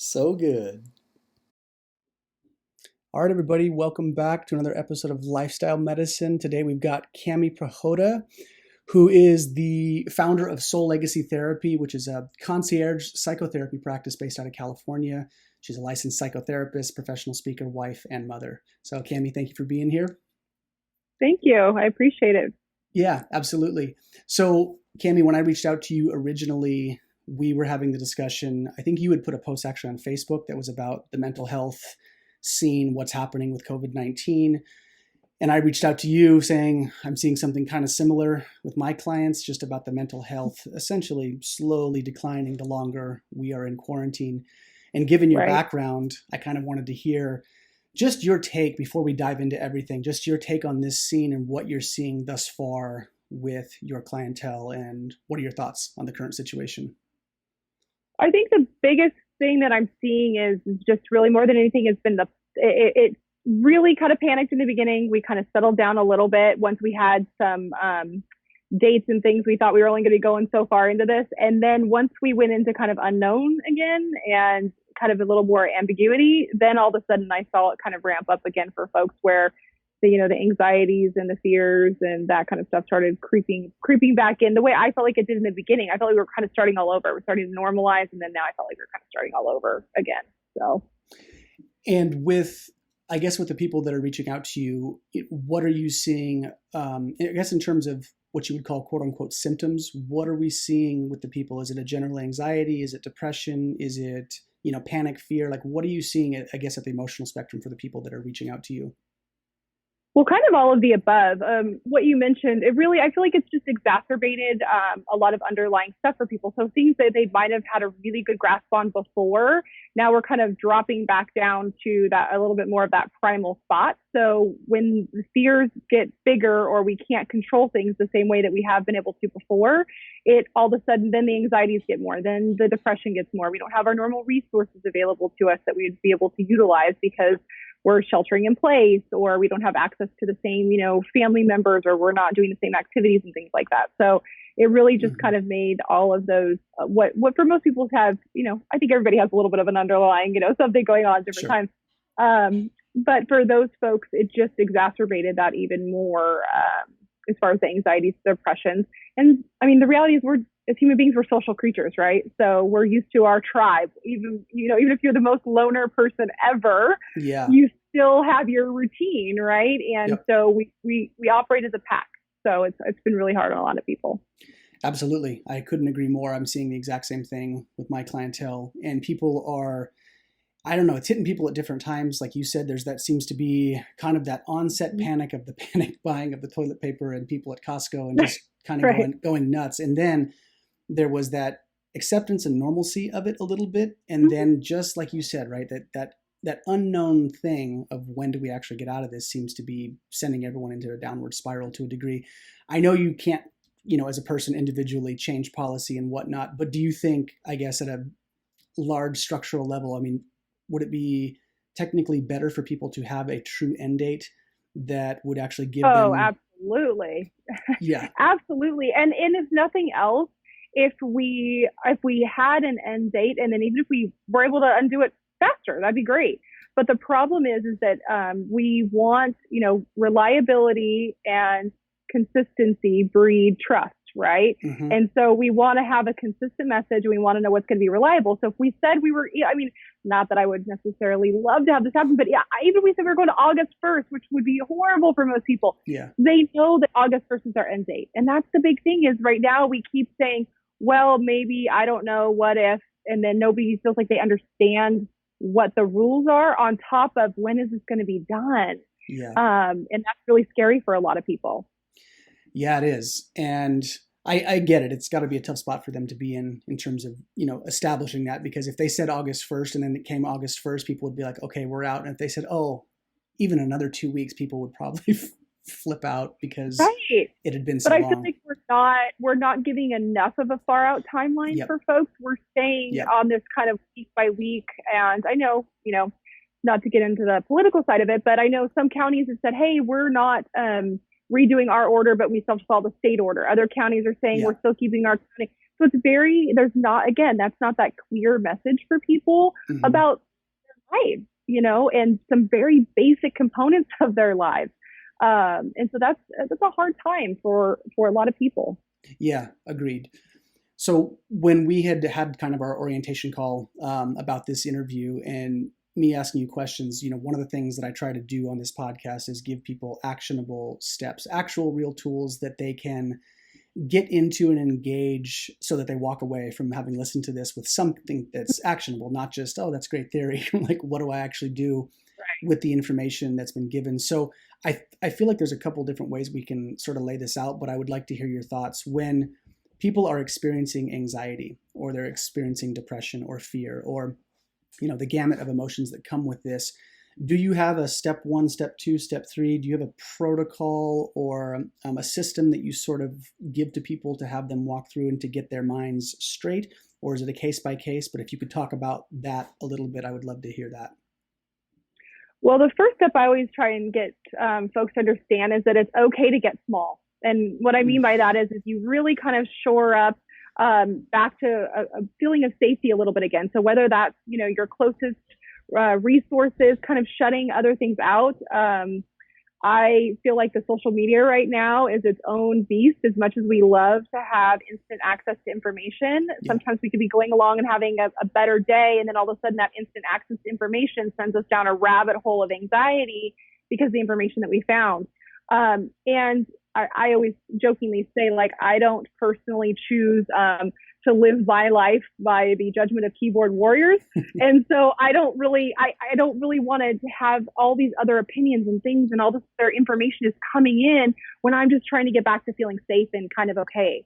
So good. All right, everybody, welcome back to another episode of Lifestyle Medicine. Today we've got Cami Prehoda, who is the founder of Soul Legacy Therapy, which is a concierge psychotherapy practice based out of California. She's a licensed psychotherapist, professional speaker, wife, and mother. So, Cami, thank you for being here. Thank you. I appreciate it. Yeah, absolutely. So, Cami, when I reached out to you originally, we were having the discussion. I think you had put a post actually on Facebook that was about the mental health scene, what's happening with COVID-19. And I reached out to you saying, I'm seeing something kind of similar with my clients, just about the mental health essentially slowly declining the longer we are in quarantine. And given your background, I kind of wanted to hear just your take before we dive into everything, just your take on this scene and what you're seeing thus far with your clientele, and what are your thoughts on the current situation? I think the biggest thing that I'm seeing is just really more than anything has been it really kind of panicked in the beginning. We kind of settled down a little bit once we had some dates and things. We thought we were only going to be going so far into this. And then once we went into kind of unknown again and kind of a little more ambiguity, then all of a sudden I saw it kind of ramp up again for folks where the anxieties and the fears and that kind of stuff started creeping back in the way I felt like it did in the beginning. I felt like we were kind of starting all over. We're starting to normalize. And then now I felt like we were kind of starting all over again. So, and with the people that are reaching out to you, what are you seeing, I guess in terms of what you would call quote unquote symptoms? What are we seeing with the people? Is it a general anxiety? Is it depression? Is it, panic, fear? Like, what are you seeing, I guess, at the emotional spectrum for the people that are reaching out to you? Well, kind of all of the above. What you mentioned, I feel like it's just exacerbated a lot of underlying stuff for people. So things that they might have had a really good grasp on before, now we're kind of dropping back down to that a little bit more of that primal spot. So when the fears get bigger or we can't control things the same way that we have been able to before, it all of a sudden, then the anxieties get more, then the depression gets more. We don't have our normal resources available to us that we'd be able to utilize because we're sheltering in place, or we don't have access to the same, family members, or we're not doing the same activities and things like that. So it really just kind of made all of those, what for most people have, I think everybody has a little bit of an underlying, something going on at different times. But for those folks, it just exacerbated that even more as far as the anxieties, depressions. And I mean, the reality is as human beings, we're social creatures, right? So we're used to our tribe. Even if you're the most loner person ever, you still have your routine, right? And so we operate as a pack. So it's been really hard on a lot of people. Absolutely. I couldn't agree more. I'm seeing the exact same thing with my clientele, and people are, I don't know, it's hitting people at different times. Like you said, that seems to be kind of that onset panic of the panic buying of the toilet paper and people at Costco and just kind of going nuts. And then there was that acceptance and normalcy of it a little bit. And then just like you said, right, that unknown thing of when do we actually get out of this seems to be sending everyone into a downward spiral to a degree. I know you can't, as a person individually change policy and whatnot, but do you think, I guess, at a large structural level, I mean, would it be technically better for people to have a true end date that would actually give them? Oh, absolutely. Yeah. Absolutely. And if nothing else, if we had an end date, and then even if we were able to undo it faster, that'd be great. But the problem is that we want, reliability and consistency breed trust, right? Mm-hmm. And so we want to have a consistent message, and we want to know what's going to be reliable. So if we said not that I would necessarily love to have this happen, but even if we said we were going to August 1st, which would be horrible for most people, they know that August 1st is our end date. And that's the big thing is right now we keep saying, well, maybe, I don't know, what if, and then nobody feels like they understand what the rules are on top of when is this going to be done. And that's really scary for a lot of people. Yeah, it is. And I get it. It's got to be a tough spot for them to be in terms of, establishing that, because if they said August 1st and then it came August 1st, people would be like, okay, we're out. And if they said, oh, even another 2 weeks, people would probably flip out because it had been so long. But I feel like we're not giving enough of a far out timeline for folks. We're staying on this kind of week by week. And I know, not to get into the political side of it, but I know some counties have said, hey, we're not redoing our order, but we still have to follow the state order. Other counties are saying we're still keeping our county. So it's very, there's not, again, that's not that clear message for people Hmm. about their lives, and some very basic components of their lives. And so that's a hard time for a lot of people. Yeah, agreed. So when we had kind of our orientation call about this interview and me asking you questions, one of the things that I try to do on this podcast is give people actionable steps, actual real tools that they can get into and engage so that they walk away from having listened to this with something that's actionable, not just, oh, that's great theory. Like, what do I actually do with the information that's been given? So I feel like there's a couple different ways we can sort of lay this out, but I would like to hear your thoughts when people are experiencing anxiety or they're experiencing depression or fear or the gamut of emotions that come with this. Do you have a step one, step two, step three? Do you have a protocol or a system that you sort of give to people to have them walk through and to get their minds straight? Or is it a case by case? But if you could talk about that a little bit, I would love to hear that. Well, the first step I always try and get folks to understand is that it's okay to get small. And what I mean by that is you really kind of shore up back to a feeling of safety a little bit again. So whether that's, your closest resources, kind of shutting other things out. I feel like the social media right now is its own beast. As much as we love to have instant access to information, Yeah. sometimes we could be going along and having a better day, and then all of a sudden that instant access to information sends us down a rabbit hole of anxiety because of the information that we found. And I always jokingly say, like, I don't personally choose to live my life by the judgment of keyboard warriors. And so I don't really want to have all these other opinions and things and all this other information is coming in when I'm just trying to get back to feeling safe and kind of okay.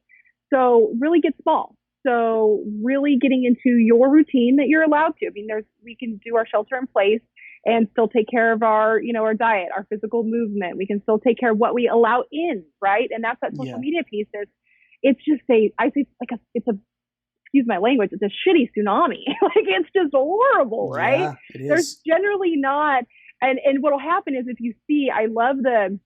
So really get small. So really getting into your routine that you're allowed to. I mean, we can do our shelter in place and still take care of our, our diet, our physical movement. We can still take care of what we allow in, right? And that's that social Yeah. media piece. It's just I say it's a excuse my language, it's a shitty tsunami. Like, it's just horrible, right? Yeah, it There's is. generally not, and what'll happen is, if you see, I love the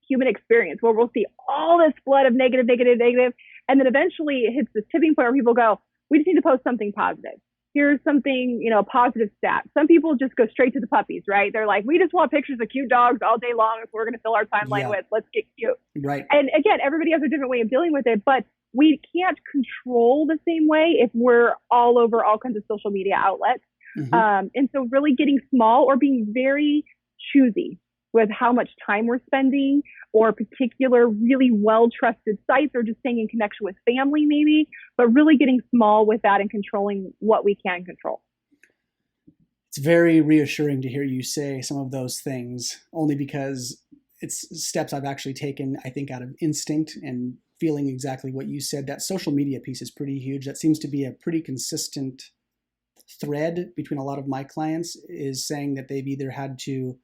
human experience where we'll see all this flood of negative, negative, negative, and then eventually it hits this tipping point where people go, we just need to post something positive. Here's something, a positive stat. Some people just go straight to the puppies, right? They're like, we just want pictures of cute dogs all day long. That's what we're going to fill our timeline Yeah. with. Let's get cute. Right. And again, everybody has a different way of dealing with it, but we can't control the same way if we're all over all kinds of social media outlets. Mm-hmm. And so really getting small or being very choosy with how much time we're spending, or particular really well-trusted sites, or just staying in connection with family maybe, but really getting small with that and controlling what we can control. It's very reassuring to hear you say some of those things, only because it's steps I've actually taken, I think, out of instinct and feeling exactly what you said. That social media piece is pretty huge. That seems to be a pretty consistent thread between a lot of my clients, is saying that they've either had to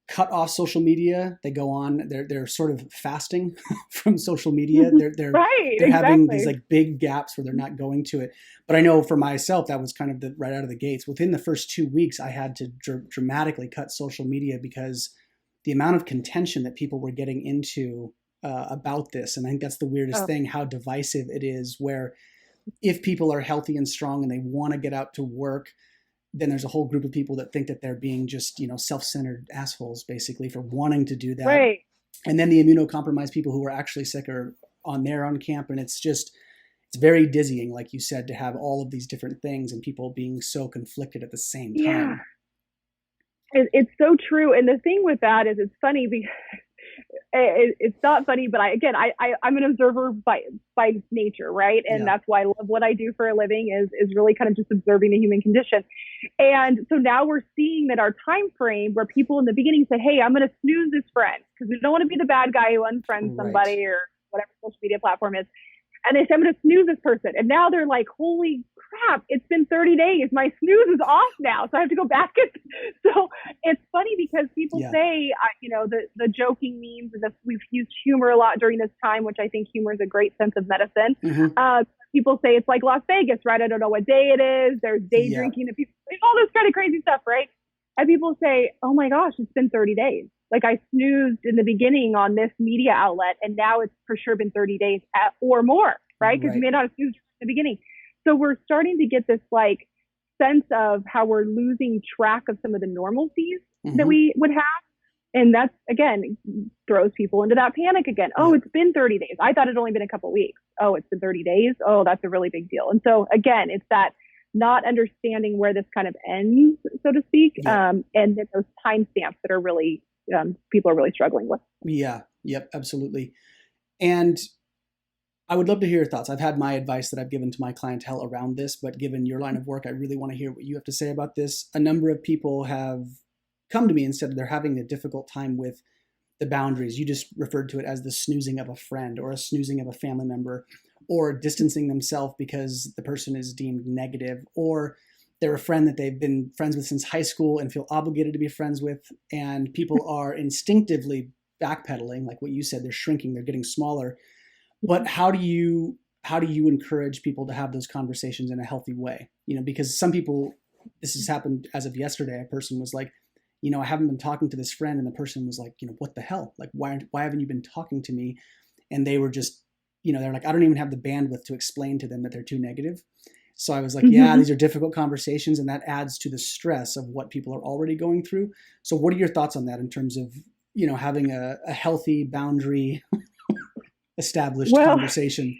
cut off social media. They go on, they're sort of fasting from social media. They're Right, they're having these exactly. like big gaps where they're not going to it. But I know for myself, that was kind of right out of the gates. Within the first 2 weeks, I had to dramatically cut social media because the amount of contention that people were getting into about this, and I think that's the weirdest Oh, thing, how divisive it is, where if people are healthy and strong and they want to get out to work, then there's a whole group of people that think that they're being just, self-centered assholes basically for wanting to do that. right. And then the immunocompromised people who are actually sick are on their own camp. And it's very dizzying, like you said, to have all of these different things and people being so conflicted at the same Yeah, time. it's so true. And the thing with that is, it's funny because it's not funny, but I'm an observer by nature, right? And Yeah. that's why I love what I do for a living, is really kind of just observing the human condition. And so now we're seeing that our time frame, where people in the beginning said, hey, I'm going to snooze this friend because we don't want to be the bad guy who unfriends Right. somebody or whatever social media platform is. And they said, I'm going to snooze this person. And now they're like, holy crap, it's been 30 days. My snooze is off now. So I have to go back. So it's funny because people Yeah. say, the joking memes, and we've used humor a lot during this time, which I think humor is a great sense of medicine. Mm-hmm. People say it's like Las Vegas, right? I don't know what day it is. There's day Yeah. drinking, and people say all this kind of crazy stuff, right? And people say, oh my gosh, it's been 30 days. Like, I snoozed in the beginning on this media outlet, and now it's for sure been 30 days or more. right? Because you Right. may not have snoozed in the beginning. So we're starting to get this like sense of how we're losing track of some of the normalcies that Hmm. we would have. And that's, again, throws people into that panic again. Oh, Yep. it's been 30 days. I thought it'd only been a couple of weeks. Oh, it's been 30 days. Oh, that's a really big deal. And so, again, it's that not understanding where this kind of ends, so to speak, Yep. and then those timestamps that are really, people are really struggling with. Yeah. Yep. Absolutely. And I would love to hear your thoughts. I've had my advice that I've given to my clientele around this, but given your line of work, I really want to hear what you have to say about this. A number of people have come to me and said they're having a difficult time with the boundaries. You just referred to it as the snoozing of a friend or a snoozing of a family member, or distancing themselves because the person is deemed negative, or they're a friend that they've been friends with since high school and feel obligated to be friends with. And people are instinctively backpedaling, like what you said, they're shrinking, they're getting smaller. But how do you encourage people to have those conversations in a healthy way? Because some people, this has happened as of yesterday. A person was like, I haven't been talking to this friend, and the person was like, what the hell? Like, why haven't you been talking to me? And they were just, they're like, I don't even have the bandwidth to explain to them that they're too negative. So I was like, yeah, Mm-hmm. these are difficult conversations, and that adds to the stress of what people are already going through. So what are your thoughts on that in terms of, having a healthy boundary established Well, conversation?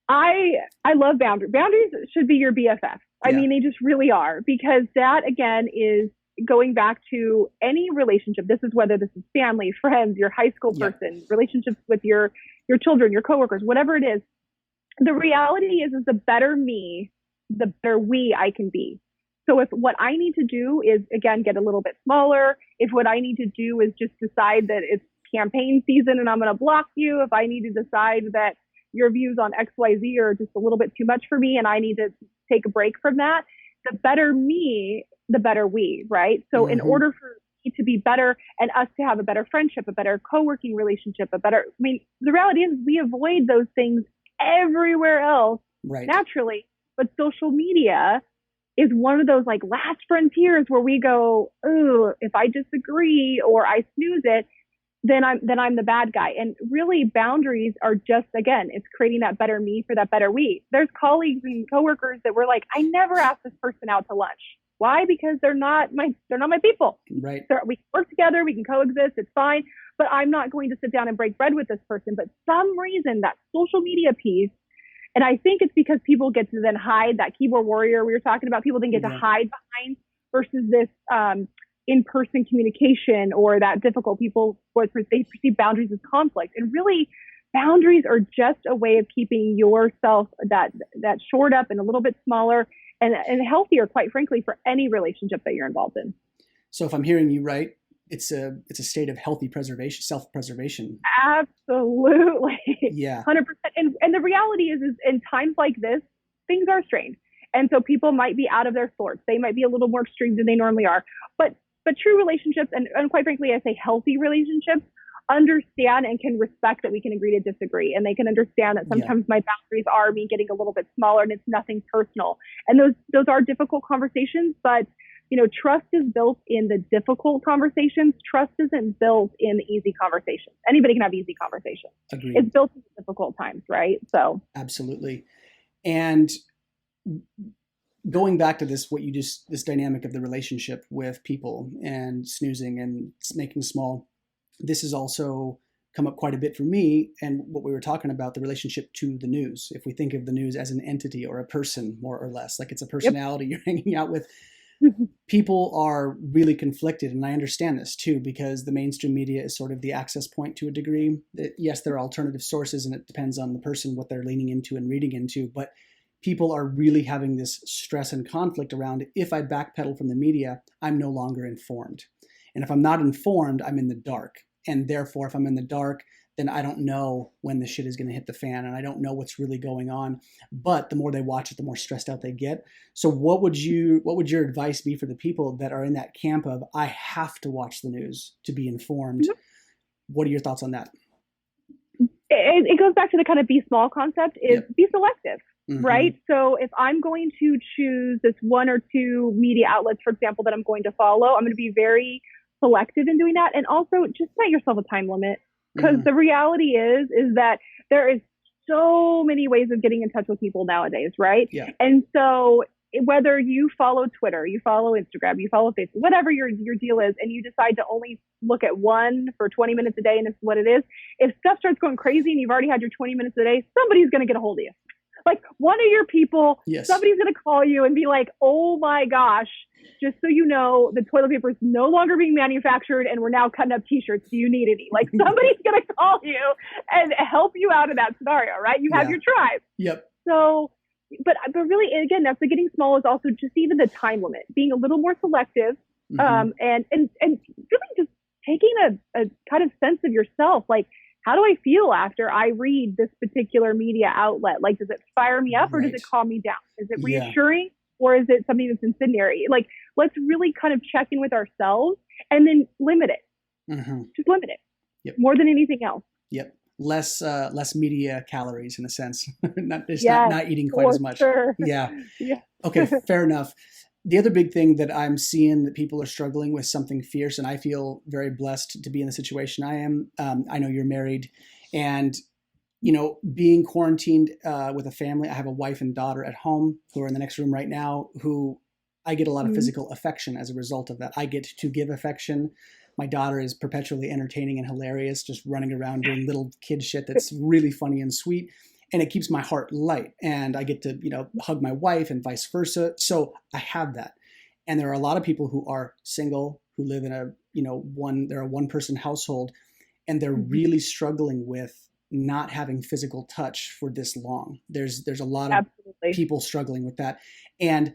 I love boundaries. Boundaries should be your BFF. I Yeah. mean, they just really are, because that again is going back to any relationship. This is whether this is family, friends, your high school Yep. person, relationships with your children, your coworkers, whatever it is. The reality is the better me, the better we I can be. So if what I need to do is again get a little bit smaller, if what I need to do is just decide that it's campaign season and I'm going to block you, if I need to decide that your views on XYZ are just a little bit too much for me and I need to take a break from that, the better me, the better we, right? So in Hmm. order for me to be better and us to have a better friendship, a better co-working relationship, the reality is we avoid those things everywhere else Right. naturally, but social media is one of those like last frontiers where we go, oh, if I disagree or I snooze it, then I'm the bad guy. And really, boundaries are just, again, it's creating that better me for that better we. There's colleagues and coworkers that were like, I never asked this person out to lunch. Why? Because they're not my people. Right. We can work together, we can coexist, it's fine. But I'm not going to sit down and break bread with this person. But some reason that social media piece, and I think it's because people get to then hide that keyboard warrior we were talking about. People then get to Yeah. hide behind versus this in-person communication, or that difficult people what they perceive boundaries as conflict. And really, boundaries are just a way of keeping yourself that shored up and a little bit smaller and healthier, quite frankly, for any relationship that you're involved in. So if I'm hearing you right, it's a state of healthy preservation, self-preservation. Absolutely. Yeah. 100%. And the reality is in times like this, things are strained. And so people might be out of their sorts. They might be a little more extreme than they normally are. But true relationships, and quite frankly, I say healthy relationships, understand and can respect that we can agree to disagree. And they can understand that Yeah. sometimes my boundaries are me getting a little bit smaller and it's nothing personal. And those are difficult conversations, but trust is built in the difficult conversations. Trust isn't built in the easy conversations. Anybody can have easy conversations. It's Agreed. built in the difficult times, right? So, Absolutely. And going back to this dynamic of the relationship with people and snoozing and making small, this has also come up quite a bit for me. And what we were talking about, the relationship to the news. If we think of the news as an entity or a person, more or less, like it's a yep. personality you're hanging out with, people are really conflicted. And I understand this too, because the mainstream media is sort of the access point to a degree. Yes, there are alternative sources, and it depends on the person, what they're leaning into and reading into. But people are really having this stress and conflict around, if I backpedal from the media, I'm no longer informed. And if I'm not informed, I'm in the dark. And therefore, if I'm in the dark, then I don't know when the shit is going to hit the fan, and I don't know what's really going on. But the more they watch it, the more stressed out they get. So what would your advice be for the people that are in that camp of, I have to watch the news to be informed? Mm-hmm. What are your thoughts on that? It goes back to the kind of be small concept is Yep. be selective, Mm-hmm. right? So if I'm going to choose this one or two media outlets, for example, that I'm going to follow, I'm going to be very selective in doing that. And also just set yourself a time limit, because Mm-hmm. the reality is that there is so many ways of getting in touch with people nowadays, right? Yeah. And so whether you follow Twitter, you follow Instagram, you follow Facebook, whatever your deal is, and you decide to only look at one for 20 minutes a day, and this is what it is, if stuff starts going crazy and you've already had your 20 minutes a day, somebody's going to get a hold of you. Like one of your people, Yes. somebody's going to call you and be like, oh my gosh, just so you know, the toilet paper is no longer being manufactured and we're now cutting up t-shirts. Do you need any? Like somebody's going to call you and help you out of that scenario, right? You have your tribe. Yep. So, but really, again, that's the getting small is also just even the time limit, being a little more selective, and really just taking a kind of sense of yourself. Like, how do I feel after I read this particular media outlet? Like, does it fire me up or does it calm me down? Is it reassuring or is it something that's incendiary? Like, let's really kind of check in with ourselves and then limit it. Just limit it. Yep. More than anything else. Yep. Less media calories in a sense. not eating quite as much. Sure. Yeah. Okay, fair enough. The other big thing that I'm seeing that people are struggling with something fierce, and I feel very blessed to be in the situation I am. I know you're married, and being quarantined with a family. I have a wife and daughter at home who are in the next room right now. Who I get a lot of physical affection as a result of that. I get to give affection. My daughter is perpetually entertaining and hilarious, just running around doing little kid shit that's really funny and sweet. And it keeps my heart light. And I get to, hug my wife and vice versa. So I have that. And there are a lot of people who are single, who live in they're a one-person household, and they're really struggling with not having physical touch for this long. There's a lot of people struggling with that. And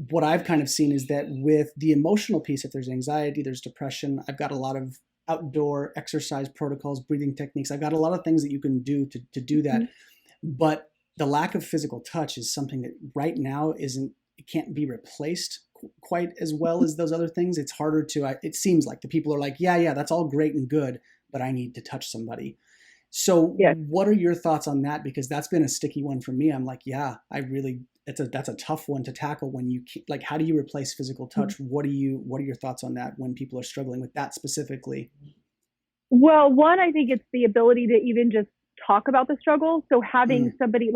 what I've kind of seen is that with the emotional piece, if there's anxiety, there's depression, I've got a lot of outdoor exercise protocols, breathing techniques. I've got a lot of things that you can do to do that. But the lack of physical touch is something that right now it can't be replaced quite as well as those other things. It's harder it seems like the people are like, yeah, that's all great and good, but I need to touch somebody. So what are your thoughts on that? Because that's been a sticky one for me. I'm like, that's a tough one to tackle when how do you replace physical touch? What are your thoughts on that when people are struggling with that specifically? Well, one, I think it's the ability to even just talk about the struggle. So having somebody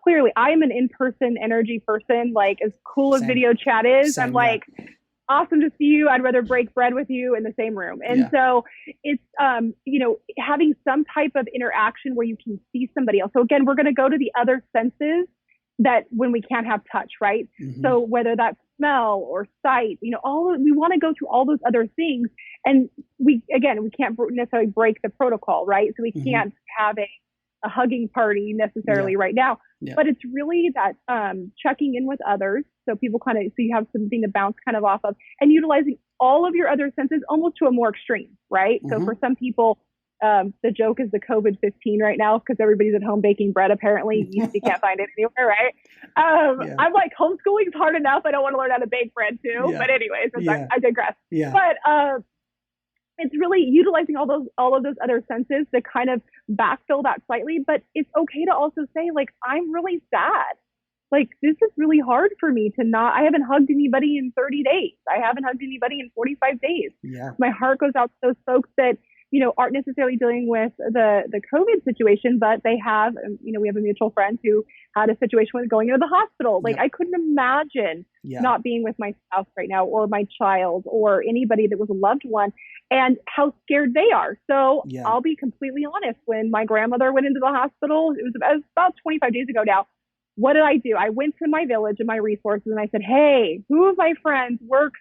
clearly I am an in-person energy person, like as cool as video chat is, I'm like, awesome to see you. I'd rather break bread with you in the same room. And so it's, having some type of interaction where you can see somebody else. So again, we're going to go to the other senses that when we can't have touch, right? So whether that's smell or sight, we want to go to all those other things. And we can't necessarily break the protocol, right? So we can't have a hugging party necessarily right now, but it's really that checking in with others. So people so you have something to bounce kind of off of, and utilizing all of your other senses almost to a more extreme, right? So for some people, the joke is the COVID-19 right now because everybody's at home baking bread. Apparently, you can't find it anywhere, right? I'm like, homeschooling's hard enough. I don't want to learn how to bake bread too. But anyways, I digress. But it's really utilizing all of those other senses to kind of backfill that slightly. But it's okay to also say, like, I'm really sad. Like, this is really hard for me I haven't hugged anybody in 30 days. I haven't hugged anybody in 45 days. My heart goes out to those folks that, aren't necessarily dealing with the COVID situation, but they have, we have a mutual friend who had a situation with going into the hospital. Like, I couldn't imagine not being with my spouse right now, or my child, or anybody that was a loved one, and how scared they are. So I'll be completely honest. When my grandmother went into the hospital, it was about 25 days ago now. What did I do? I went to my village and my resources and I said, hey, who of my friends works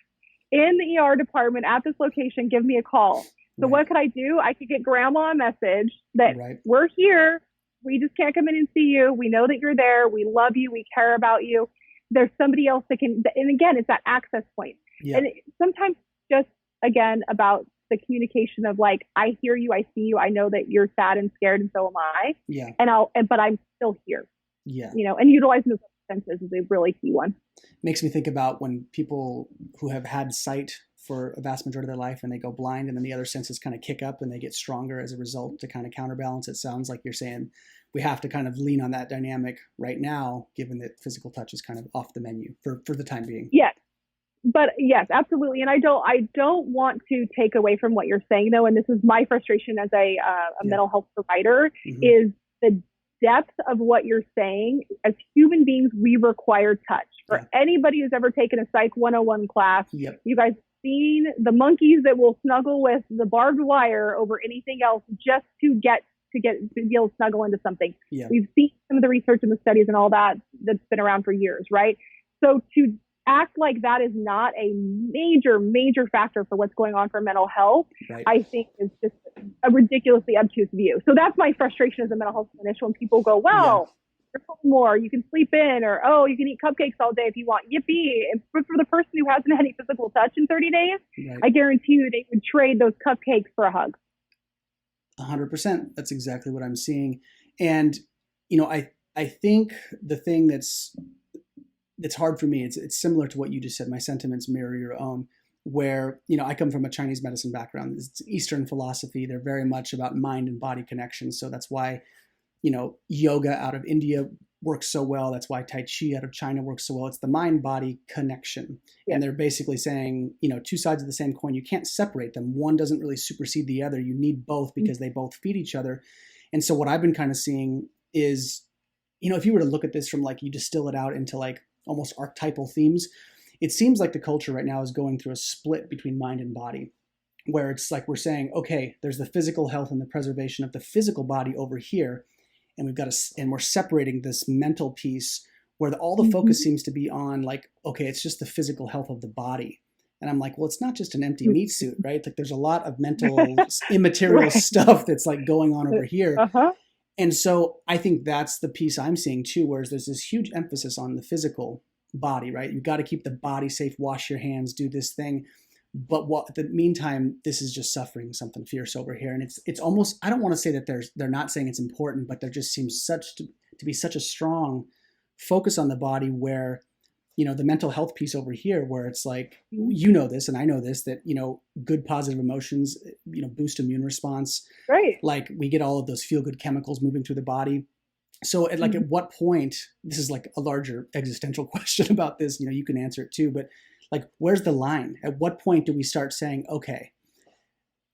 in the ER department at this location? Give me a call. So what could I do? I could get grandma a message that we're here. We just can't come in and see you. We know that you're there. We love you. We care about you. There's somebody else that can, and again, it's that access point. And sometimes just, again, about the communication of like, I hear you, I see you. I know that you're sad and scared, and so am I. But I'm still here. And utilizing those senses is a really key one. Makes me think about when people who have had sight for a vast majority of their life and they go blind, and then the other senses kind of kick up and they get stronger as a result to kind of counterbalance. It sounds like you're saying we have to kind of lean on that dynamic right now, given that physical touch is kind of off the menu for the time being. But yes, absolutely. And I don't want to take away from what you're saying though. And this is my frustration as a mental health provider is the depth of what you're saying. As human beings, we require touch. For anybody who's ever taken a Psych 101 class, you guys have seen the monkeys that will snuggle with the barbed wire over anything else just to be able to snuggle into something. We've seen some of the research and the studies and all that that's been around for years, right? So to act like that is not a major factor for what's going on for mental health, I think is just a ridiculously obtuse view. So that's my frustration as a mental health clinician when people go, well, you're home more, you can sleep in, or, oh, you can eat cupcakes all day if you want. Yippee. And for the person who hasn't had any physical touch in 30 days, I guarantee you they would trade those cupcakes for a hug. 100%. That's exactly what I'm seeing. And, I think the thing that's hard for me, it's similar to what you just said. My sentiments mirror your own, where, I come from a Chinese medicine background. It's Eastern philosophy. They're very much about mind and body connection. So that's why, yoga out of India works so well. That's why Tai Chi out of China works so well. It's the mind-body connection. And they're basically saying, two sides of the same coin. You can't separate them. One doesn't really supersede the other. You need both because they both feed each other. And so what I've been kind of seeing is, if you were to look at this from you distill it out into almost archetypal themes, it seems like the culture right now is going through a split between mind and body, where it's we're saying, okay, there's the physical health and the preservation of the physical body over here, and we're separating this mental piece where all the focus seems to be on okay, it's just the physical health of the body. And I'm well, it's not just an empty meat suit, right? There's a lot of mental immaterial stuff that's going on over here. And so I think that's the piece I'm seeing too, whereas there's this huge emphasis on the physical body, right? You've got to keep the body safe, wash your hands, do this thing. But in the meantime, this is just suffering something fierce over here. And it's almost, I don't want to say that they're not saying it's important, but there just seems to be such a strong focus on the body where, the mental health piece over here, where it's this, and I know this, that, good positive emotions, boost immune response. Right. We get all of those feel good chemicals moving through the body. So at what point, this is a larger existential question about this, you can answer it too, but where's the line? At what point do we start saying, okay,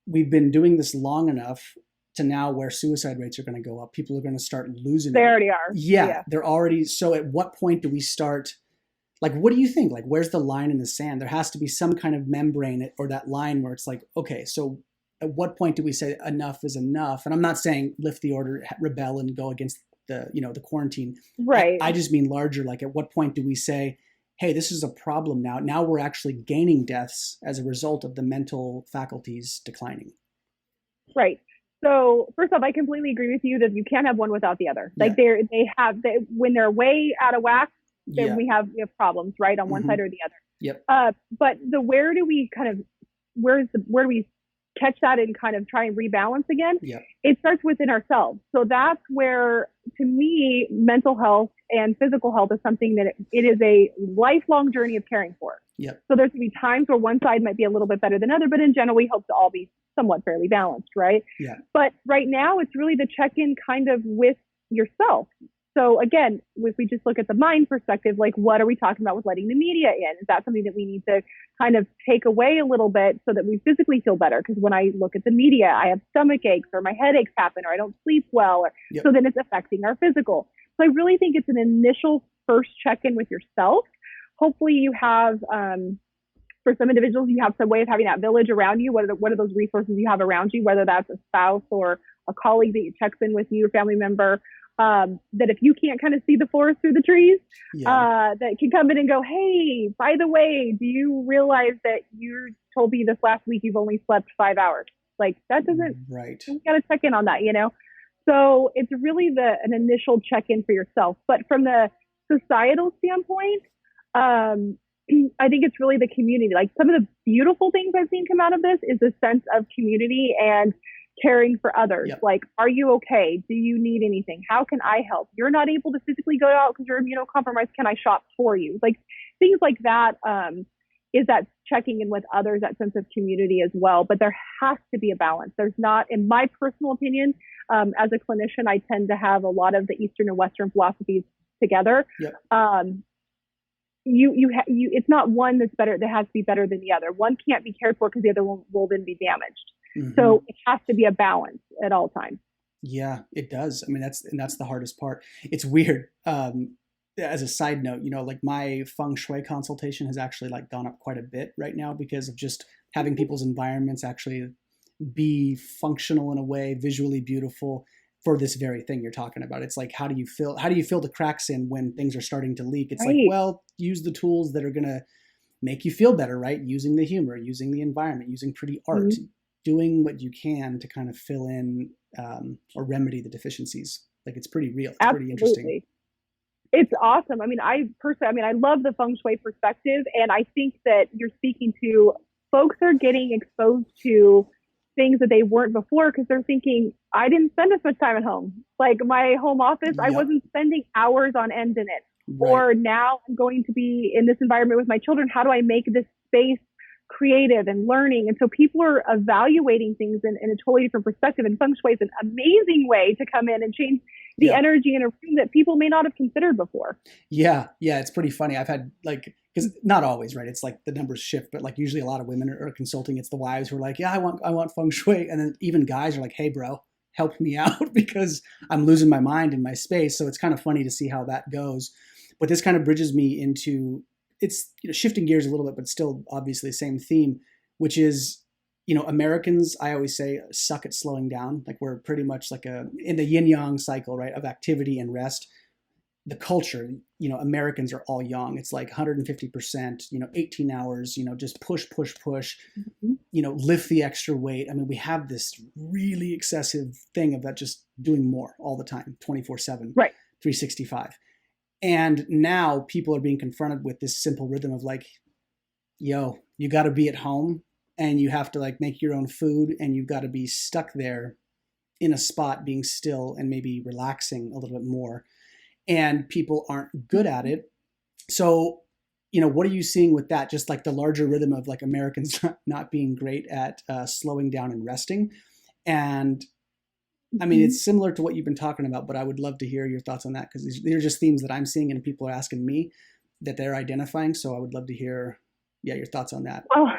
we've been doing this long enough to now where suicide rates are going to go up. People are going to start losing They it. already are. Yeah, they're already. So at what point do we start, what do you think? Where's the line in the sand? There has to be some kind of membrane or that line where it's okay, so at what point do we say enough is enough? And I'm not saying lift the order, rebel and go against the quarantine. Right. I just mean larger, at what point do we say, hey, this is a problem now. Now we're actually gaining deaths as a result of the mental faculties declining. Right. So first off, I completely agree with you that you can't have one without the other. When they're way out of whack, then we have problems, right, on one side or the other. Yep. But where do we catch that and kind of try and rebalance again? It starts within ourselves. So that's where, to me, mental health and physical health is something that it is a lifelong journey of caring for. So there's going to be times where one side might be a little bit better than other, but in general, we hope to all be somewhat fairly balanced, right? But right now, it's really the check-in kind of with yourself. So again, if we just look at the mind perspective, what are we talking about with letting the media in? Is that something that we need to kind of take away a little bit so that we physically feel better? Because when I look at the media, I have stomach aches or my headaches happen or I don't sleep well. So then it's affecting our physical. So I really think it's an initial first check-in with yourself. Hopefully you have, for some individuals, you have some way of having that village around you. What are those resources you have around you, whether that's a spouse or a colleague that checks in with you, a family member, that if you can't kind of see the forest through the trees, that can come in and go, hey, by the way, do you realize that you told me this last week you've only slept 5 hours? That doesn't, you got to check in on that, So it's really an initial check-in for yourself. But from the societal standpoint, I think it's really the community. Some of the beautiful things I've seen come out of this is a sense of community and caring for others. Are you okay? Do you need anything? How can I help? You're not able to physically go out because you're immunocompromised. Can I shop for you? Things like that is that checking in with others, that sense of community as well. But there has to be a balance. There's not, in my personal opinion, as a clinician, I tend to have a lot of the Eastern and Western philosophies together. It's not one that's better, that has to be better than the other. One can't be cared for because the other one will then be damaged. So it has to be a balance at all times. Yeah, it does. I mean, that's the hardest part. It's weird. As a side note, like my feng shui consultation has actually like gone up quite a bit right now because of just having people's environments actually be functional in a way, visually beautiful for this very thing you're talking about. It's like how do you fill the cracks in when things are starting to leak? It's like, Right. well, use the tools that are going to make you feel better, right? Using the humor, using the environment, using pretty art, Mhm. doing what you can to kind of fill in or remedy the deficiencies. Like it's pretty real. It's pretty interesting. Absolutely. It's awesome. I mean, I personally, I mean, I love the feng shui perspective, and I think that you're speaking to folks are getting exposed to things that they weren't before because they're thinking, I didn't spend as much time at home. Like my home office, I Yep. wasn't spending hours on end in it. Right. Or now I'm going to be in this environment with my children. How do I make this space creative and learning? And so people are evaluating things in a totally different perspective. And feng shui is an amazing way to come in and change the Yeah. energy in a room that people may not have considered before. Yeah. Yeah. It's pretty funny. I've had like, because not always, right? It's like the numbers shift, but like usually a lot of women are consulting. It's the wives who are like, yeah, I want feng shui. And then even guys are like, hey, bro, help me out because I'm losing my mind in my space. So it's kind of funny to see how that goes. But this kind of bridges me into it's shifting gears a little bit, but still obviously the same theme, which is Americans. I always say suck at slowing down. Like we're pretty much like a in the yin yang cycle, right, of activity and rest. The culture, Americans are all young. It's like 150%, 18 hours, just push, push, push, Mhm. lift the extra weight. I mean, we have this really excessive thing of that just doing more all the time, 24/7, Right. 365. And now people are being confronted with this simple rhythm of like, yo, you got to be at home and you have to like make your own food and you've got to be stuck there in a spot being still and maybe relaxing a little bit more. And people aren't good at it. So, what are you seeing with that? Just like the larger rhythm of like Americans not being great at slowing down and resting. And I mean, Mhm. it's similar to what you've been talking about, but I would love to hear your thoughts on that because these are just themes that I'm seeing and people are asking me that they're identifying. So I would love to hear, yeah, your thoughts on that. Oh,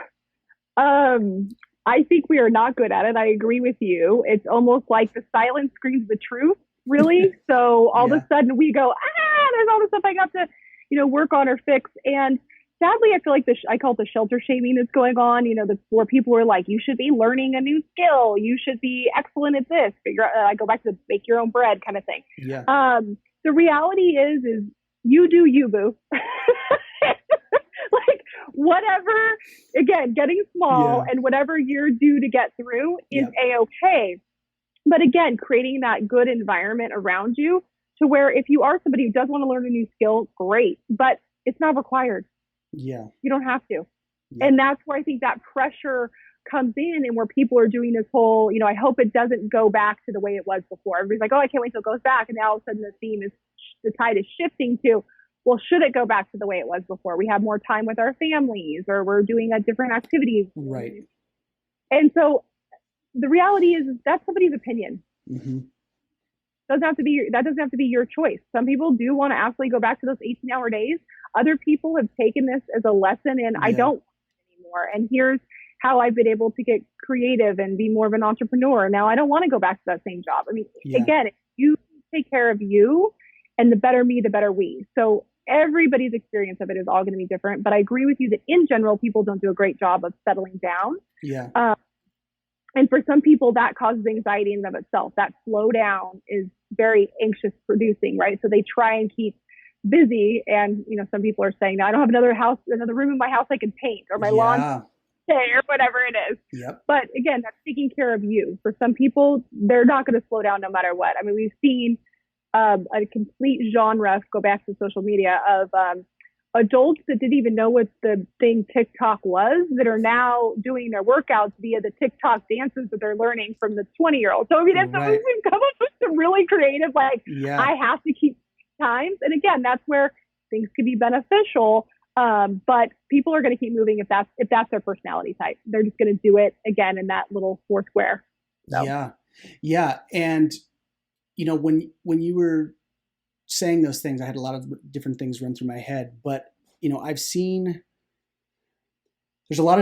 um, I think we are not good at it. I agree with you. It's almost like the silence screams the truth, really. So all of a Yeah. sudden we go, there's all this stuff I got to, work on or fix. And sadly, I feel like I call it the shelter shaming that's going on. That's where people are like, you should be learning a new skill. You should be excellent at this. Figure out, I go back to the make your own bread kind of thing. Yeah. The reality is you do you, boo. Like whatever, again, getting small Yeah. and whatever you're due to get through is Yeah. a-okay. But again, creating that good environment around you to where if you are somebody who does want to learn a new skill, great, but it's not required. Yeah. You don't have to. Yep. And that's where I think that pressure comes in and where people are doing this whole, I hope it doesn't go back to the way it was before. Everybody's like, oh, I can't wait till it goes back. And now all of a sudden the theme is the tide is shifting to, well, should it go back to the way it was before? We have more time with our families or we're doing different activities. Right. And so the reality is that's somebody's opinion. Mm-hmm. That doesn't have to be your choice. Some people do want to absolutely go back to those 18-hour days. Other people have taken this as a lesson and I Yeah. don't want it anymore. And here's how I've been able to get creative and be more of an entrepreneur. Now I don't want to go back to that same job. I mean, Yeah. again, if you take care of you and the better me, the better we. So everybody's experience of it is all going to be different. But I agree with you that in general, people don't do a great job of settling down. Yeah. And for some people, that causes anxiety in and of itself. That slowdown is very anxious producing, right? So they try and keep busy. And, some people are saying, I don't have another room in my house I can paint or my lawn Yeah. or whatever it is. Yep. But again, that's taking care of you. For some people, they're not going to slow down no matter what. I mean, we've seen a complete genre, go back to social media, of adults that didn't even know what the thing TikTok was that are now doing their workouts via the TikTok dances that they're learning from the 20-year-old. So, I mean, Right. we've come up with some really creative, like, Yeah. I have to keep times. And again, that's where things could be beneficial. But people are going to keep moving if that's their personality type. They're just going to do it again in that little four square. So. Yeah. Yeah. And, when you were saying those things, I had a lot of different things run through my head, but, I've seen there's a lot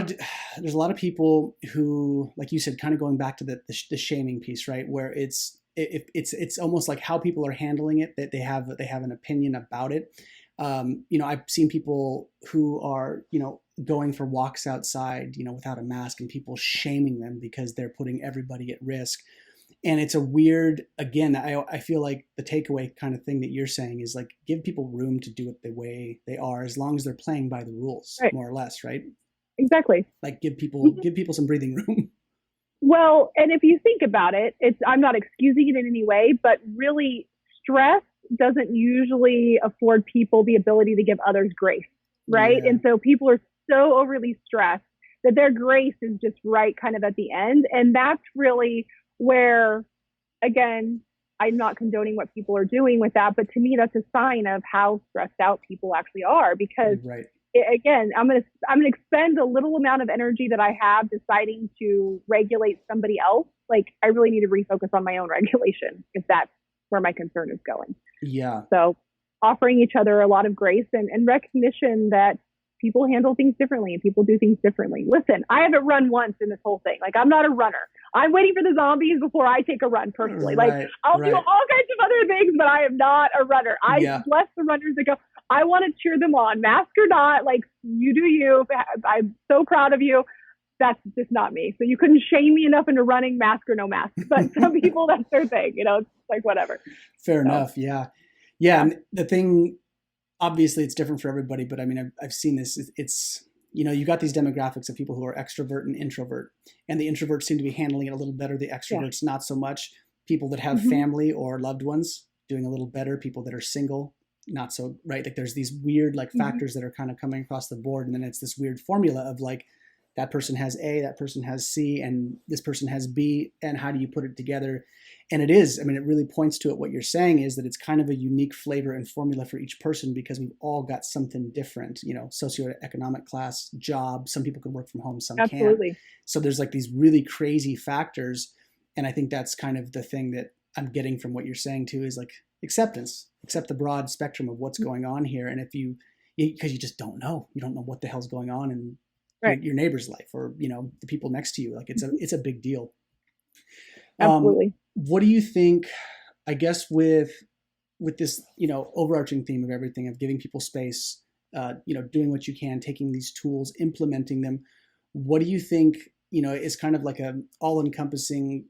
of people who, like you said, kind of going back to the shaming piece, right? Where it's it's almost like how people are handling it, that they have an opinion about it. I've seen people who are, going for walks outside, without a mask, and people shaming them because they're putting everybody at risk. And it's a weird, again, I feel like the takeaway kind of thing that you're saying is like, give people room to do it the way they are, as long as they're playing by the rules, Right. more or less, right? Exactly. Like give people some breathing room. Well, and if you think about it, I'm not excusing it in any way, but really stress doesn't usually afford people the ability to give others grace, right? Yeah. And so people are so overly stressed that their grace is just right kind of at the end. And that's really where, again, I'm not condoning what people are doing with that, but to me, that's a sign of how stressed out people actually are, because Right. Again, I'm going to expend a little amount of energy that I have deciding to regulate somebody else. Like, I really need to refocus on my own regulation, if that's where my concern is going. Yeah. So offering each other a lot of grace and recognition that people handle things differently and people do things differently. Listen, I haven't run once in this whole thing. Like, I'm not a runner. I'm waiting for the zombies before I take a run personally. Right, like, I'll do all kinds of other things, but I am not a runner. I bless the runners that go. I want to cheer them on, mask or not. Like, you do you. I'm so proud of you. That's just not me. So you couldn't shame me enough into running, mask or no mask. But some people, that's their thing. It's like whatever. Fair enough. Yeah. And the thing, obviously it's different for everybody, but I mean, I've seen this. It's you got these demographics of people who are extrovert and introvert, and the introverts seem to be handling it a little better. The extroverts, not so much. People that have family or loved ones doing a little better. People that are single, not so, right? Like there's these weird like factors that are kind of coming across the board. And then it's this weird formula of like, that person has A, that person has C, and this person has B. And how do you put it together? And it really points to it. What you're saying is that it's kind of a unique flavor and formula for each person, because we've all got something different, socioeconomic class, job. Some people can work from home, some can't. So there's like these really crazy factors. And I think that's kind of the thing that I'm getting from what you're saying too, is like acceptance, accept the broad spectrum of what's going on here. And because you just don't know, you don't know what the hell's going on in your neighbor's life, or, the people next to you. Like it's a big deal. Absolutely. What do you think, I guess, with this, overarching theme of everything, of giving people space, doing what you can, taking these tools, implementing them. What do you think, is kind of like a all-encompassing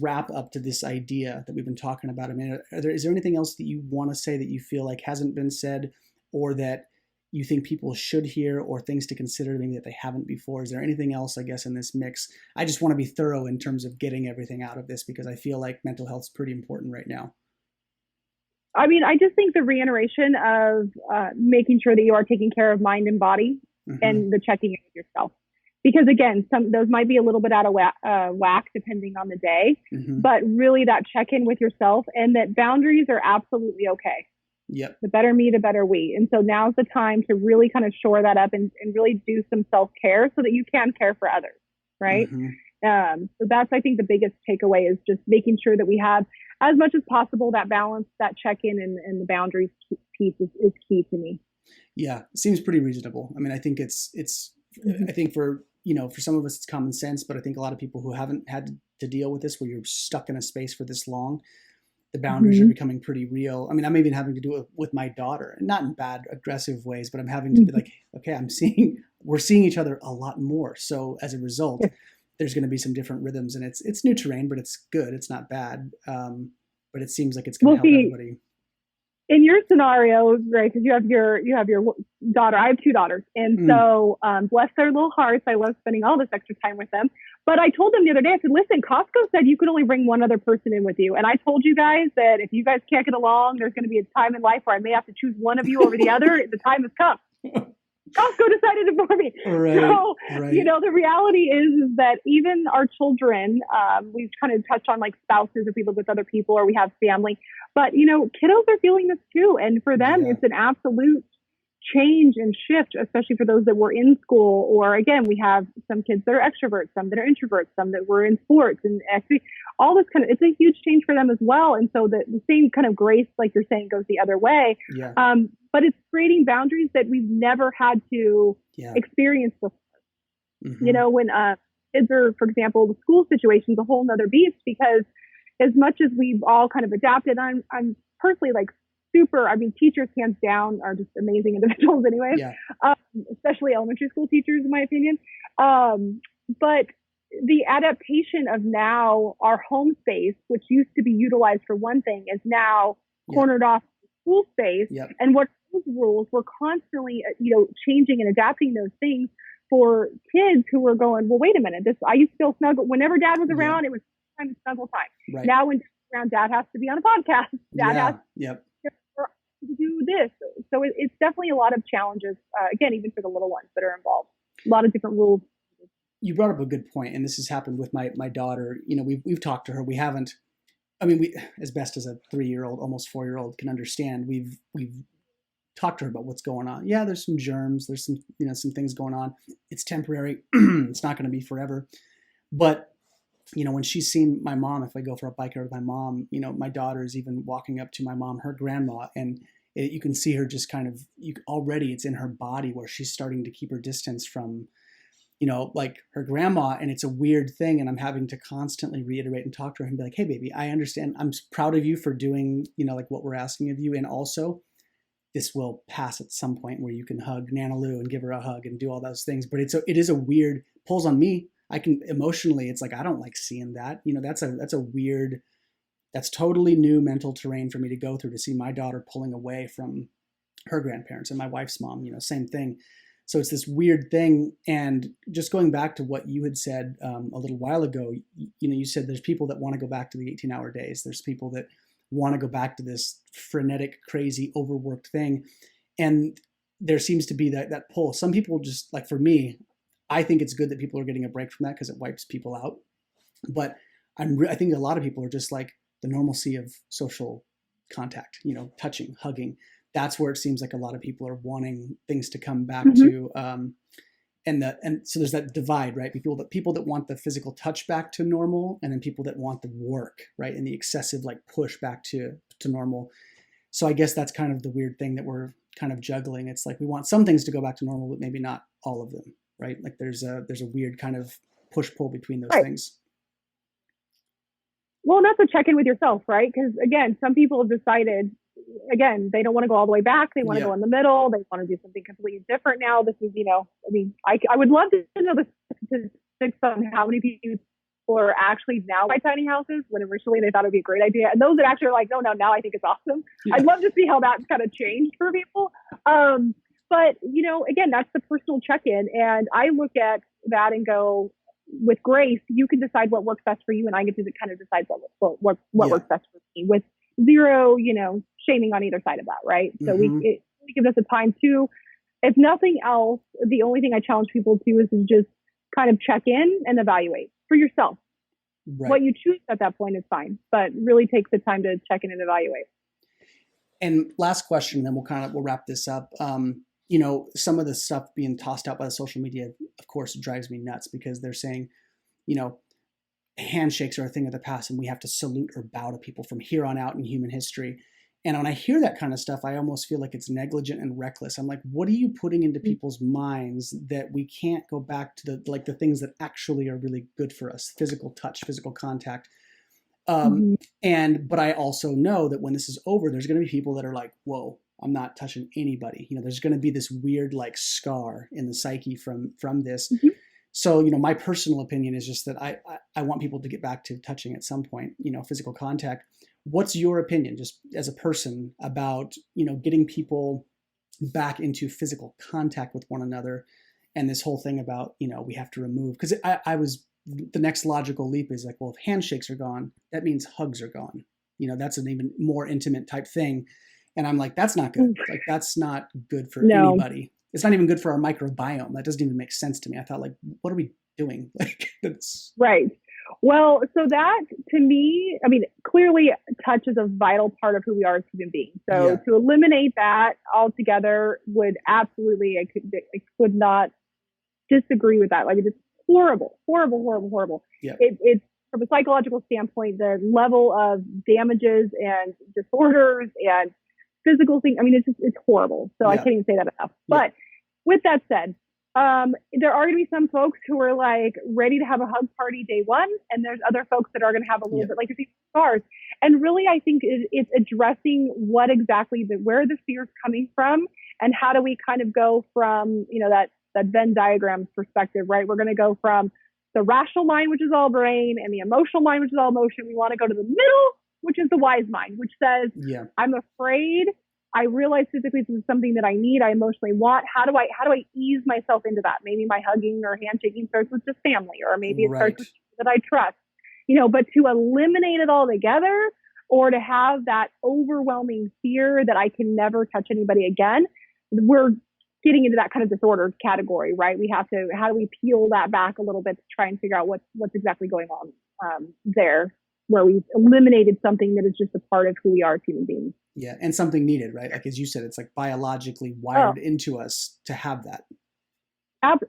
wrap up to this idea that we've been talking about? I mean, is there anything else that you want to say that you feel like hasn't been said, or that you think people should hear, or things to consider maybe that they haven't before? Is there anything else, I guess, in this mix? I just want to be thorough in terms of getting everything out of this, because I feel like mental health is pretty important right now. I mean, I just think the reiteration of making sure that you are taking care of mind and body, and the checking in with yourself. Because again, those might be a little bit out of whack depending on the day, but really that check-in with yourself, and that boundaries are absolutely okay. Yep. The better me, the better we. And so now's the time to really kind of shore that up and really do some self-care so that you can care for others, right? So that's, I think, the biggest takeaway is just making sure that we have, as much as possible, that balance, that check-in and the boundaries piece is key to me. Yeah, it seems pretty reasonable. I mean, I think it's I think for some of us it's common sense, but I think a lot of people who haven't had to deal with this, where you're stuck in a space for this long, the boundaries are becoming pretty real. I mean, I'm even having to do it with my daughter, and not in bad, aggressive ways, but I'm having to be like, okay, we're seeing each other a lot more. So as a result, there's going to be some different rhythms, and it's new terrain, but it's good. It's not bad. But it seems like it's going to help everybody. In your scenario, right, because you have your daughter. I have two daughters, and so bless their little hearts, I love spending all this extra time with them. But I told them the other day, I said, listen, Costco said you could only bring one other person in with you, and I told you guys that if you guys can't get along, there's going to be a time in life where I may have to choose one of you over the other. The time has come. Costco decided it for me. Right, so, the reality is that even our children, we've kind of touched on like spouses if we live with other people or we have family, but, kiddos are feeling this too. And for them, it's an absolute change and shift, especially for those that were in school, or again, we have some kids that are extroverts, some that are introverts, some that were in sports, and actually all this it's a huge change for them as well. And so the same kind of grace, like you're saying, goes the other way. Yeah. But it's creating boundaries that we've never had to experience before. When kids are, for example, the school situation is a whole nother beast, because as much as we've all kind of adapted, I'm personally like super, I mean, teachers hands down are just amazing individuals anyways, Yeah. especially elementary school teachers, in my opinion. But the adaptation of now our home space, which used to be utilized for one thing, is now cornered off school space. Yep. And what those rules were constantly, changing and adapting those things for kids who were going, well, wait a minute, I used to feel snuggle. Whenever dad was around, it was time to snuggle time. Right. Now when around, dad has to be on a podcast. Dad has to do this. So it's definitely a lot of challenges, again, even for the little ones that are involved. A lot of different rules. You brought up a good point, and this has happened with my daughter. We've talked to her. We haven't. I mean, we, as best as a 3-year-old, almost 4-year-old can understand, we've talked to her about what's going on. Yeah, there's some germs. There's some things going on. It's temporary. It's not going to be forever. But when she's seen my mom, if I go for a bike ride with my mom, my daughter is even walking up to my mom, her grandma, and you can see her just kind of, already it's in her body where she's starting to keep her distance from, like her grandma. And it's a weird thing. And I'm having to constantly reiterate and talk to her and be like, hey, baby, I understand. I'm proud of you for doing, like what we're asking of you. And also this will pass at some point where you can hug Nana Lou and give her a hug and do all those things. But it is a weird, pulls on me. I can emotionally, it's like, I don't like seeing that. That's a weird, that's totally new mental terrain for me to go through, to see my daughter pulling away from her grandparents, and my wife's mom, same thing. So it's this weird thing. And just going back to what you had said a little while ago, you said there's people that want to go back to the 18-hour days. There's people that want to go back to this frenetic, crazy, overworked thing. And there seems to be that pull. Some people just, like for me, I think it's good that people are getting a break from that because it wipes people out. But I think a lot of people are just like the normalcy of social contact, touching, hugging. That's where it seems like a lot of people are wanting things to come back to. And so there's that divide, right? People that want the physical touch back to normal, and then people that want the work, right? And the excessive like push back to normal. So I guess that's kind of the weird thing that we're kind of juggling. It's like we want some things to go back to normal, but maybe not all of them, right? Like there's a weird kind of push-pull between those things. Well, that's a check-in with yourself, right? Because again, some people have decided, again, they don't want to go all the way back. They want to go in the middle. They want to do something completely different now. This is, I would love to know the statistics on how many people are actually now buy tiny houses when originally they thought it would be a great idea. And those that actually are like, no, now I think it's awesome. Yeah. I'd love to see how that's kind of changed for people. But, again, that's the personal check-in. And I look at that and go, with grace, you can decide what works best for you. And I get to kind of decide what works best for me, with zero, shaming on either side of that. Right. So it gives us a time to, if nothing else, the only thing I challenge people to is just kind of check in and evaluate for yourself. Right. What you choose at that point is fine, but really take the time to check in and evaluate. And last question, then we'll wrap this up. Some of the stuff being tossed out by the social media, of course, drives me nuts, because they're saying, handshakes are a thing of the past and we have to salute or bow to people from here on out in human history. And when I hear that kind of stuff, I almost feel like it's negligent and reckless. I'm like, what are you putting into people's minds that we can't go back to the things that actually are really good for us? Physical touch, physical contact. But I also know that when this is over, there's going to be people that are like, whoa, I'm not touching anybody. There's going to be this weird like scar in the psyche from this. So, my personal opinion is just that I want people to get back to touching at some point, physical contact. What's your opinion, just as a person, about, getting people back into physical contact with one another, and this whole thing about, we have to remove, because the next logical leap is like, well, if handshakes are gone, that means hugs are gone. That's an even more intimate type thing. And I'm like, that's not good. Like, that's not good for anybody. It's not even good for our microbiome. That doesn't even make sense to me. I thought, like, what are we doing? Like, that's right. Well, so that to me, clearly touch is a vital part of who we are as human beings. So to eliminate that altogether would absolutely, I could not disagree with that. Like, it's horrible. Yep. It's from a psychological standpoint, the level of damages and disorders and physical things. It's horrible. So I can't even say that enough. But with that said, There are going to be some folks who are like ready to have a hug party day one, and there's other folks that are going to have a little bit like you're seeing scars. And really, I think it's addressing what exactly where the fear is coming from, and how do we kind of go from that Venn diagram perspective, right? We're going to go from the rational mind, which is all brain, and the emotional mind, which is all emotion. We want to go to the middle, which is the wise mind, which says, I'm afraid. I realize physically this is something that I need, I emotionally want. How do I ease myself into that? Maybe my hugging or handshaking starts with just family, or maybe it starts with people that I trust. But to eliminate it all together, or to have that overwhelming fear that I can never touch anybody again, we're getting into that kind of disordered category, right? We have to, how do we peel that back a little bit to try and figure out what's exactly going on there, where we've eliminated something that is just a part of who we are as human beings. Yeah, and something needed, right? Like as you said, it's like biologically wired into us to have that.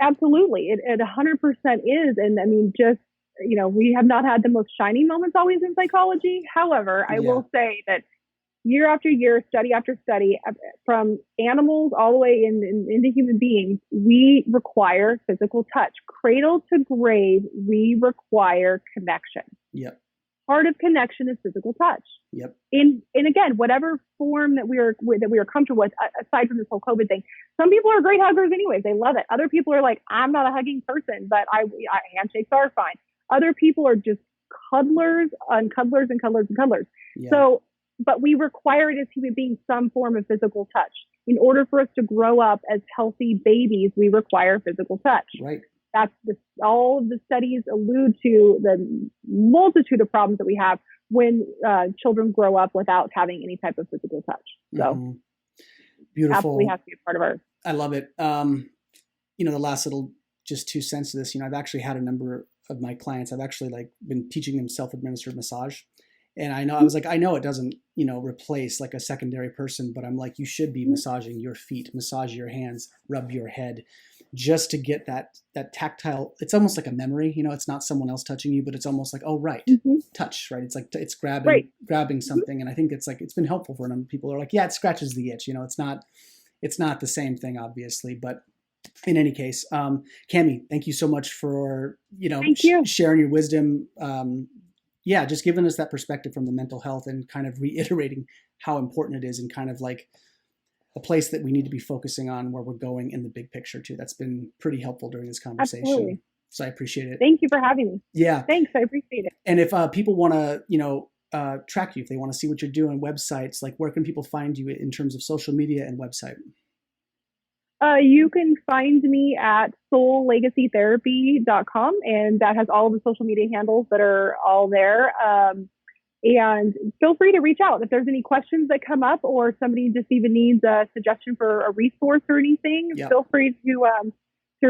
Absolutely, it 100% is, and I mean, just we have not had the most shining moments always in psychology. However, I will say that year after year, study after study, from animals all the way into human beings, we require physical touch. Cradle to grave, we require connection. Yep. Part of connection is physical touch. Yep. And again, whatever form that we are comfortable with, aside from this whole COVID thing, some people are great huggers anyways. They love it. Other people are like, I'm not a hugging person, but handshakes are fine. Other people are just cuddlers and cuddlers and cuddlers and cuddlers. Yeah. So, but we require it as human beings some form of physical touch. In order for us to grow up as healthy babies, we require physical touch. Right. All of the studies allude to the multitude of problems that we have when children grow up without having any type of physical touch. So beautiful. Absolutely has to be a part of ours. I love it. The last little just 2 cents to this, I've actually had a number of my clients, I've actually been teaching them self-administered massage. And I know it doesn't, replace like a secondary person, but I'm like, you should be massaging your feet, massage your hands, rub your head, just to get that tactile. It's almost like a memory, it's not someone else touching you, but it's almost like, oh, right. Touch, right. It's like, it's grabbing something. And I think it's been helpful for them. People are like, yeah, it scratches the itch. It's not the same thing, obviously, but in any case, Cami, thank you so much for, sharing your wisdom. Just giving us that perspective from the mental health and kind of reiterating how important it is, and kind of like a place that we need to be focusing on where we're going in the big picture too. That's been pretty helpful during this conversation. Absolutely. So I appreciate it. Thank you for having me. Yeah. Thanks. I appreciate it. And if people want to, track you, if they want to see what you're doing, websites, like where can people find you in terms of social media and website? You can find me at soullegacytherapy.com, and that has all of the social media handles that are all there. And feel free to reach out if there's any questions that come up, or somebody just even needs a suggestion for a resource or anything. Yep. Feel free to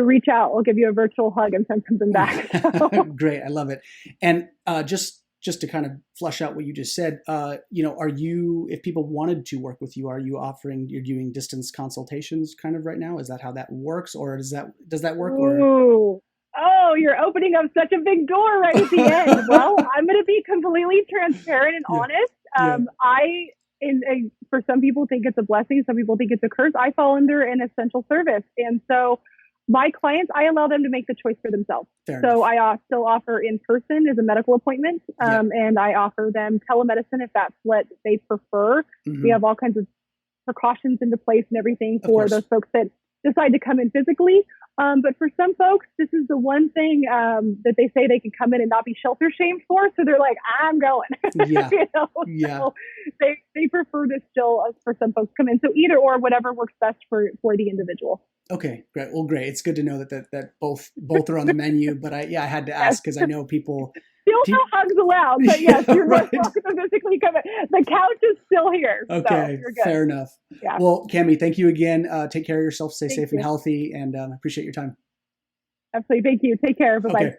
reach out. I'll give you a virtual hug and send something back. So. Great. I love it. And just to kind of flush out what you just said, are you, if people wanted to work with you, you're doing distance consultations kind of right now? Is that how that works, or does that work? Or? Oh, you're opening up such a big door right at the end. Well, I'm going to be completely transparent and honest. For some people think it's a blessing. Some people think it's a curse. I fall under an essential service. And so my clients, I allow them to make the choice for themselves. So I still offer in person as a medical appointment, and I offer them telemedicine if that's what they prefer. We have all kinds of precautions into place and everything for those folks that decide to come in physically. But for some folks, this is the one thing that they say they can come in and not be shelter shamed for. So they're like, I'm going. So they prefer to still, for some folks, come in. So either or, whatever works best for the individual. Okay, great. Well, great. It's good to know that both are on the menu. But I had to ask because I know people. Still no hugs allowed, but yes, you're welcome to physically come in. The couch is still here. Okay, so you're good. Fair enough. Yeah. Well, Cami, thank you again. Take care of yourself. Stay safe and healthy, and appreciate your time. Absolutely. Thank you. Take care. Bye-bye. Okay.